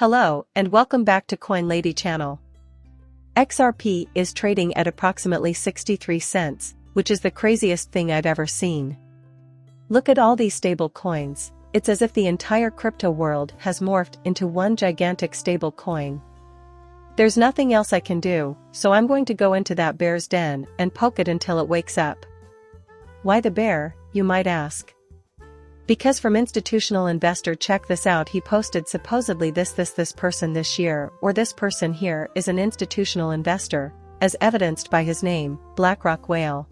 Hello, and welcome back to Coin Lady channel. XRP is trading at approximately 63 cents, which is the craziest thing I've ever seen. Look at all these stable coins. It's as if the entire crypto world has morphed into one gigantic stable coin. There's nothing else I can do, so I'm going to go into that bear's den and poke it until it wakes up. Why the bear, you might ask? Because from institutional investor, check this out, he posted supposedly this person this year, or this person here is an institutional investor, as evidenced by his name, BlackRock Whale.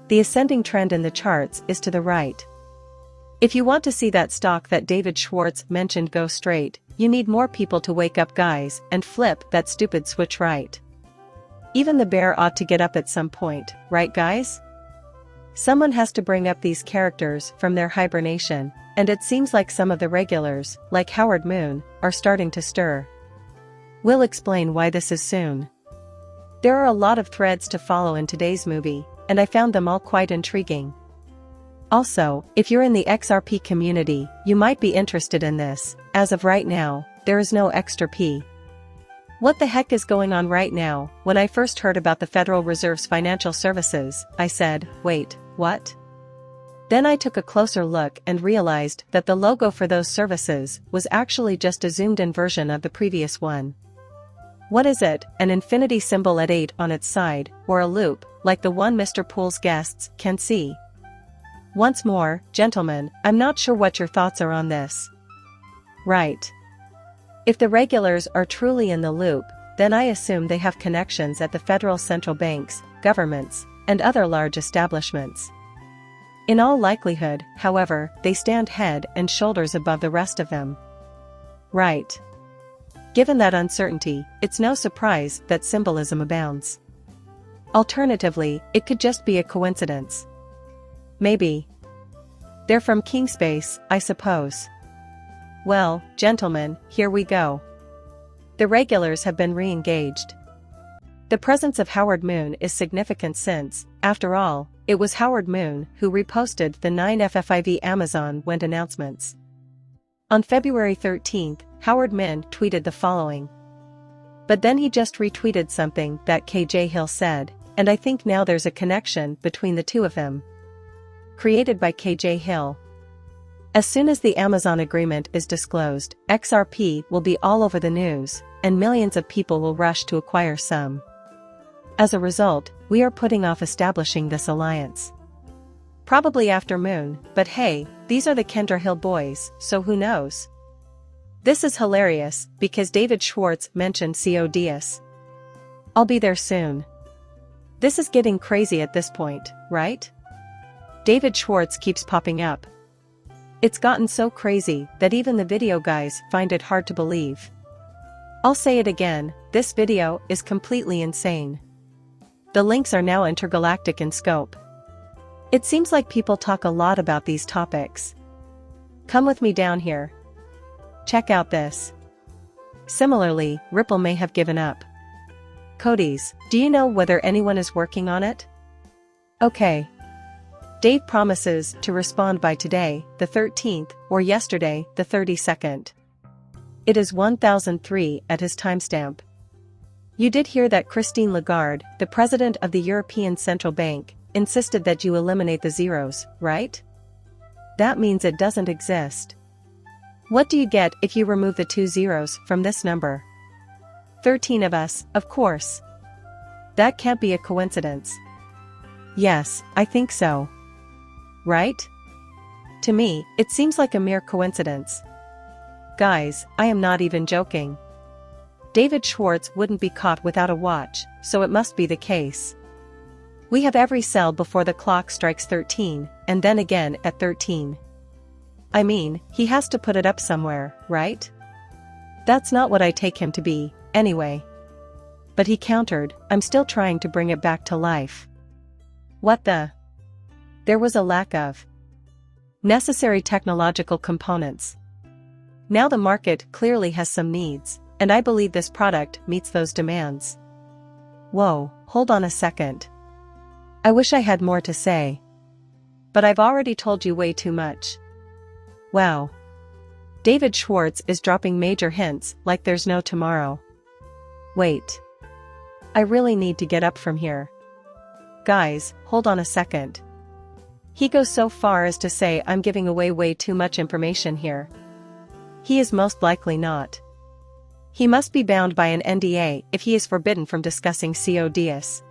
The ascending trend in the charts is to the right. If you want to see that stock that David SCHWARTZ mentioned go straight, you need more people to wake up, guys, and flip that stupid switch right. Even the bear ought to get up at some point, right guys? Someone has to bring up these characters from their hibernation, and it seems like some of the regulars, like Howard Moon, are starting to stir. We'll explain why this is soon. There are a lot of threads to follow in today's movie, and I found them all quite intriguing. Also, if you're in the XRP community, you might be interested in this. As of right now, there is no XRP. What the heck is going on right now? When I first heard about the Federal Reserve's financial services, I said, wait, what? Then I took a closer look and realized that the logo for those services was actually just a zoomed-in version of the previous one. What is it? An infinity symbol at 8 on its side, or a loop, like the one Mr. Pool's guests can see? Once more, gentlemen, I'm not sure what your thoughts are on this. Right. If the regulars are truly in the loop, then I assume they have connections at the federal central banks, governments, and other large establishments. In all likelihood, however, they stand head and shoulders above the rest of them. Right. Given that uncertainty, it's no surprise that symbolism abounds. Alternatively, it could just be a coincidence. Maybe. They're from King Space, I suppose. Well, gentlemen, here we go. The regulars have been re-engaged. The presence of Howard Moon is significant since, after all, it was Howard Moon who reposted the 9 FFIV Amazon went announcements. On February 13th, Howard Moon tweeted the following. But then he just retweeted something that KJ Hill said, and I think now there's a connection between the two of them. Created by KJ Hill. As soon as the Amazon agreement is disclosed, XRP will be all over the news, and millions of people will rush to acquire some. As a result, we are putting off establishing this alliance. Probably after Moon, but hey, these are the Kendra Hill boys, so who knows? This is hilarious, because David SCHWARTZ mentioned CODS. I'll be there soon. This is getting crazy at this point, right? David SCHWARTZ keeps popping up. It's gotten so crazy that even the video guys find it hard to believe. I'll say it again, this video is completely insane. The links are now intergalactic in scope. It seems like people talk a lot about these topics. Come with me down here. Check out this. Similarly, Ripple may have given up. Cody's, do you know whether anyone is working on it? Okay. Dave promises to respond by today, the 13th, or yesterday, the 32nd. It is 1003 at his timestamp. You did hear that Christine Lagarde, the president of the European Central Bank, insisted that you eliminate the zeros, right? That means it doesn't exist. What do you get if you remove the 2 zeros from this number? 13 of us, of course. That can't be a coincidence. Yes, I think so. Right? To me, it seems like a mere coincidence. Guys, I am not even joking. David SCHWARTZ wouldn't be caught without a watch, so it must be the case. We have every cell before the clock strikes 13, and then again at 13. I mean, he has to put it up somewhere, right? That's not what I take him to be, anyway. But he countered, I'm still trying to bring it back to life. What the? There was a lack of necessary technological components. Now the market clearly has some needs, and I believe this product meets those demands. Whoa, hold on a second. I wish I had more to say. But I've already told you way too much. Wow. David Schwartz is dropping major hints like there's no tomorrow. Wait. I really need to get up from here. Guys, hold on a second. He goes so far as to say I'm giving away way too much information here. He is most likely not. He must be bound by an NDA if he is forbidden from discussing CODs.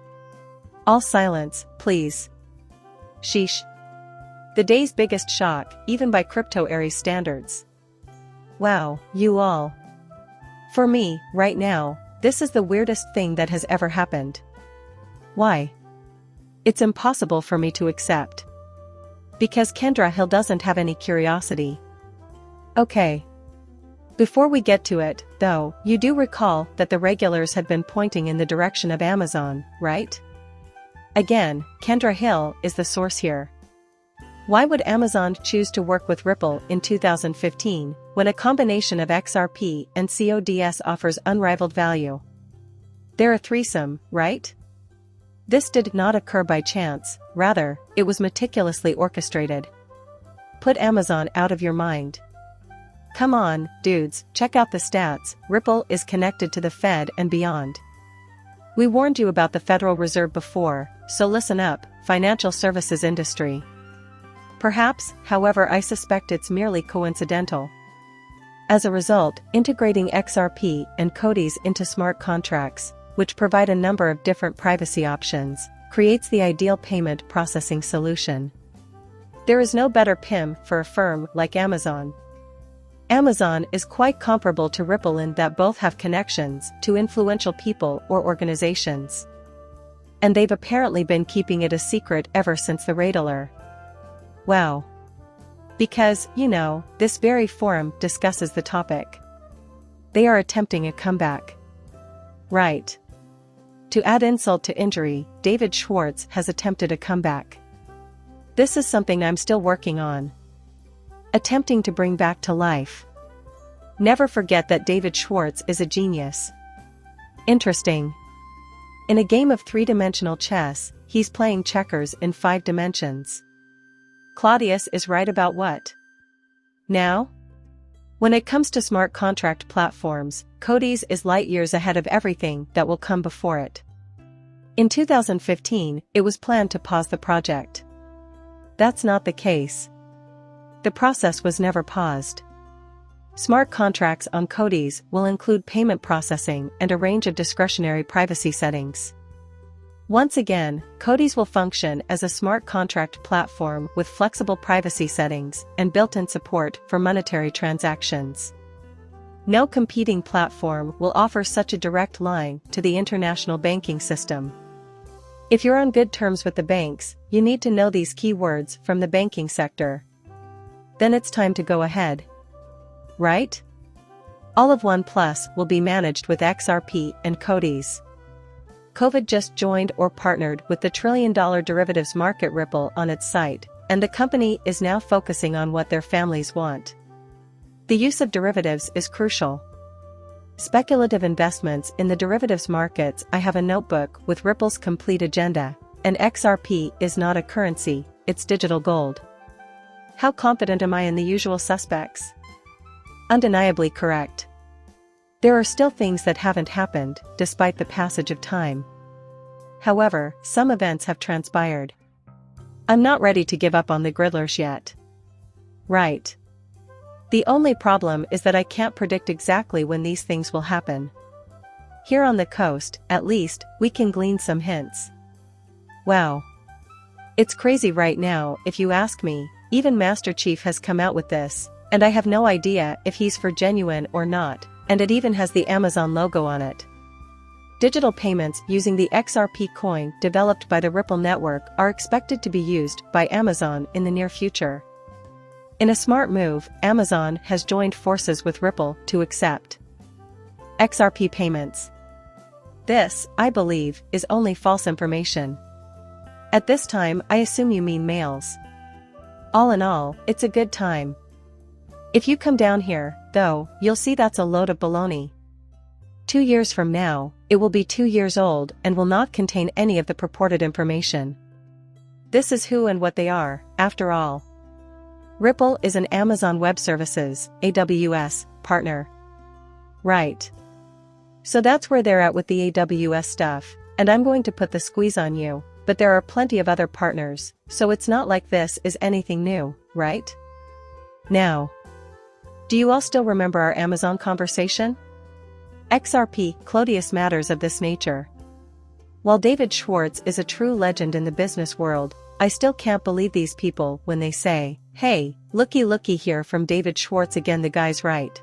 All silence, please. Sheesh. The day's biggest shock, even by crypto Aries standards. Wow, you all. For me, right now, this is the weirdest thing that has ever happened. Why? It's impossible for me to accept. Because Kendra Hill doesn't have any curiosity. Okay. Before we get to it, though, you do recall that the regulars had been pointing in the direction of Amazon, right? Again, Kendra Hill is the source here. Why would Amazon choose to work with Ripple in 2015, when a combination of XRP and CODs offers unrivaled value? They're a threesome, right? This did not occur by chance, rather, it was meticulously orchestrated. Put Amazon out of your mind. Come on, dudes, check out the stats. Ripple is connected to the Fed and beyond. We warned you about the Federal Reserve before, so listen up, financial services industry. Perhaps, however, I suspect it's merely coincidental. As a result, integrating XRP and CODs into smart contracts, which provide a number of different privacy options, creates the ideal payment processing solution. There is no better PIM for a firm like Amazon. Amazon is quite comparable to Ripple in that both have connections to influential people or organizations. And they've apparently been keeping it a secret ever since the raid alert. Wow. Because, this very forum discusses the topic. They are attempting a comeback. Right. To add insult to injury, David Schwartz has attempted a comeback. This is something I'm still working on. Attempting to bring back to life. Never forget that David Schwartz is a genius. Interesting. In a game of three-dimensional chess, he's playing checkers in 5 dimensions. Claudius is right about what? Now? When it comes to smart contract platforms, CODs is light years ahead of everything that will come before it. In 2015, it was planned to pause the project. That's not the case. The process was never paused. Smart contracts on CODs will include payment processing and a range of discretionary privacy settings. Once again, CODs will function as a smart contract platform with flexible privacy settings and built-in support for monetary transactions. No competing platform will offer such a direct line to the international banking system. If you're on good terms with the banks, you need to know these keywords from the banking sector. Then it's time to go ahead. Right? All of OnePlus will be managed with XRP and CODs. COVID just joined or partnered with the trillion-dollar derivatives market Ripple on its site, and the company is now focusing on what their families want. The use of derivatives is crucial. Speculative investments in the derivatives markets. I have a notebook with Ripple's complete agenda, and XRP is not a currency, it's digital gold. How confident am I in the usual suspects? Undeniably correct. There are still things that haven't happened, despite the passage of time. However, some events have transpired. I'm not ready to give up on the griddlers yet. Right. The only problem is that I can't predict exactly when these things will happen. Here on the coast, at least, we can glean some hints. Wow. It's crazy right now, if you ask me. Even Master Chief has come out with this, and I have no idea if he's for genuine or not, and it even has the Amazon logo on it. Digital payments using the XRP coin developed by the Ripple network are expected to be used by Amazon in the near future. In a smart move, Amazon has joined forces with Ripple to accept XRP payments. This, I believe, is only false information. At this time, I assume you mean mails. All in all, it's a good time. If you come down here, though, you'll see that's a load of baloney. 2 years from now, it will be 2 years old and will not contain any of the purported information. This is who and what they are, after all. Ripple is an Amazon Web Services, AWS, partner. Right. So that's where they're at with the AWS stuff, and I'm going to put the squeeze on you, but there are plenty of other partners, so it's not like this is anything new, right? Now, do you all still remember our Amazon conversation? XRP, Clodius matters of this nature. While David Schwartz is a true legend in the business world, I still can't believe these people when they say, "Hey, looky here from David Schwartz again." The guy's right.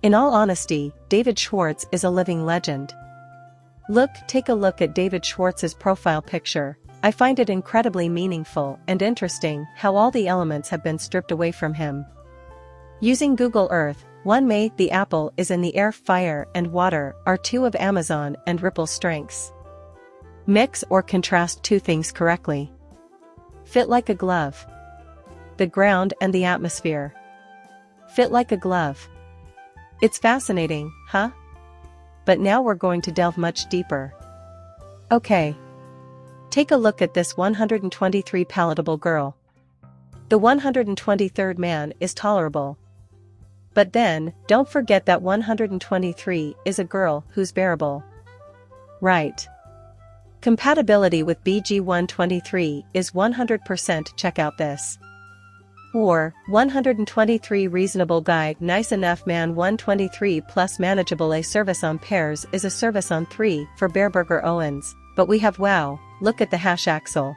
In all honesty, David Schwartz is a living legend. Take a look at David Schwartz's profile picture. I find it incredibly meaningful and interesting how all the elements have been stripped away from him. Using Google Earth, one may, the apple is in the air, fire and water are two of Amazon and Ripple's strengths. Mix or contrast two things correctly. Fit like a glove. The ground and the atmosphere. Fit like a glove. It's fascinating, huh? But now we're going to delve much deeper. Okay. Take a look at this 123 palatable girl. The 123rd man is tolerable. But then, don't forget that 123 is a girl who's bearable. Right. Compatibility with BG123 is 100%. Check out this. Or, 123 reasonable guy, nice enough man. 123 plus manageable. A service on pairs is a service on 3 for Bearburger Owens, but we have wow, look at the hash axle.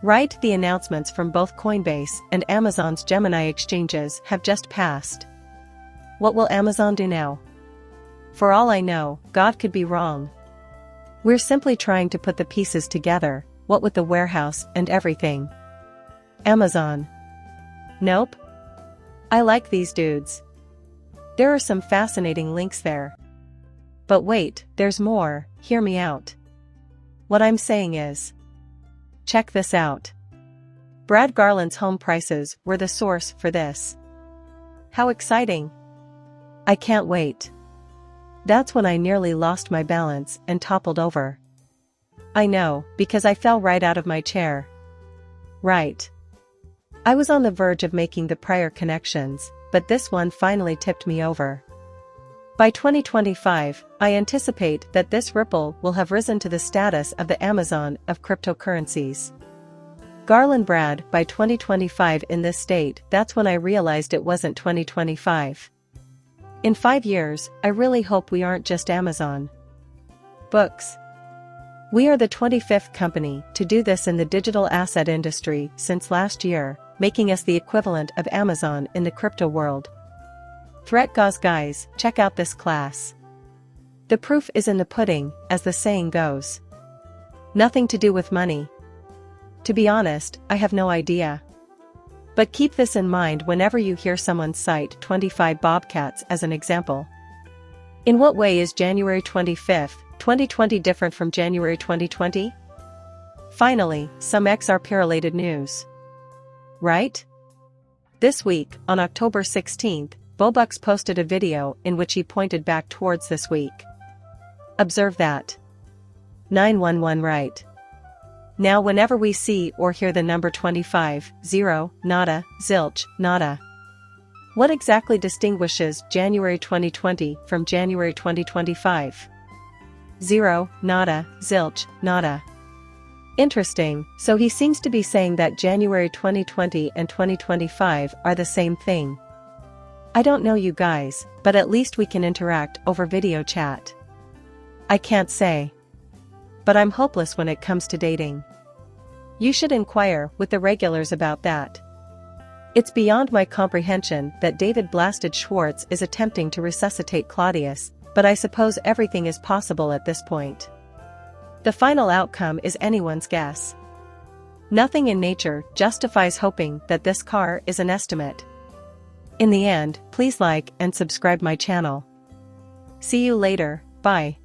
Right, the announcements from both Coinbase and Amazon's Gemini exchanges have just passed. What will Amazon do now? For all I know, God could be wrong. We're simply trying to put the pieces together, what with the warehouse and everything. Amazon. Nope. I like these dudes. There are some fascinating links there. But wait, there's more, hear me out. What I'm saying is, check this out. Brad Garland's home prices were the source for this. How exciting! I can't wait. That's when I nearly lost my balance and toppled over. I know, because I fell right out of my chair. Right. I was on the verge of making the prior connections, but this one finally tipped me over. By 2025, I anticipate that this Ripple will have risen to the status of the Amazon of cryptocurrencies. Garland Brad, by 2025 in this state, that's when I realized it wasn't 2025. In 5 years, I really hope we aren't just Amazon. Books. We are the 25th company to do this in the digital asset industry since last year, making us the equivalent of Amazon in the crypto world. Threat guys, check out this class. The proof is in the pudding, as the saying goes. Nothing to do with money. To be honest, I have no idea. But keep this in mind whenever you hear someone cite 25 Bobcats as an example. In what way is January 25th, 2020 different from January 2020? Finally, some XRP-related news. Right? This week, on October 16th, Bobux posted a video in which he pointed back towards this week. Observe that. 911 right. Now whenever we see or hear the number 25, 0, nada, zilch, nada. What exactly distinguishes January 2020 from January 2025? 0, nada, zilch, nada. Interesting, so he seems to be saying that January 2020 and 2025 are the same thing. I don't know you guys, but at least we can interact over video chat. I can't say. But I'm hopeless when it comes to dating. You should inquire with the regulars about that. It's beyond my comprehension that David blasted Schwartz is attempting to resuscitate Claudius, but I suppose everything is possible at this point. The final outcome is anyone's guess. Nothing in nature justifies hoping that this car is an estimate. In the end, please like and subscribe my channel. See you later, bye.